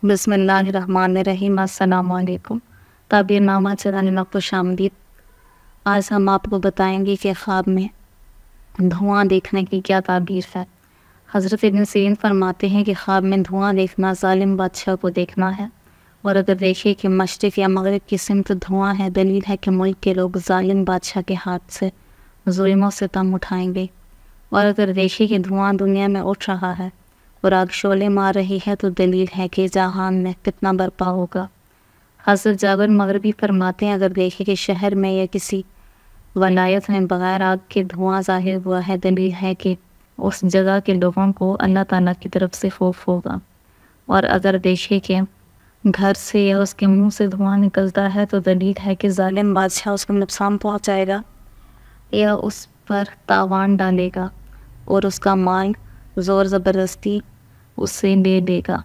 بسم اللہ الرحمن الرحیم۔ السلام علیکم۔ تعبیر نامہ چلانے میں خوش آمدید۔ آج ہم آپ کو بتائیں گے کہ خواب میں دھواں دیکھنے کی کیا تعبیر ہے۔ حضرت ابن سیرین فرماتے ہیں کہ خواب میں دھواں دیکھنا ظالم بادشاہ کو دیکھنا ہے، اور اگر دیکھے کہ مشرق یا مغرب کی سمت دھواں ہے، دلیل ہے کہ ملک کے لوگ ظالم بادشاہ کے ہاتھ سے ظلم و ستم اٹھائیں گے، اور اگر دیکھے کہ دھواں دنیا میں اٹھ رہا ہے اور آگ شعلے مار رہی ہے تو دلیل ہے کہ جہان میں فتنہ برپا ہوگا۔ حضرت جابر مغربی فرماتے ہیں اگر دیکھے کہ شہر میں یا کسی ولایت میں بغیر آگ کے دھواں ظاہر ہوا ہے، دلیل ہے کہ اس جگہ کے لوگوں کو اللہ تعالیٰ کی طرف سے خوف ہوگا، اور اگر دیکھے کہ گھر سے یا اس کے منہ سے دھواں نکلتا ہے تو دلیل ہے کہ ظالم بادشاہ اس کو نقصان پہنچائے گا یا اس پر تاوان ڈالے گا اور اس کا مال زور زبردستی اس سے لے لے گا۔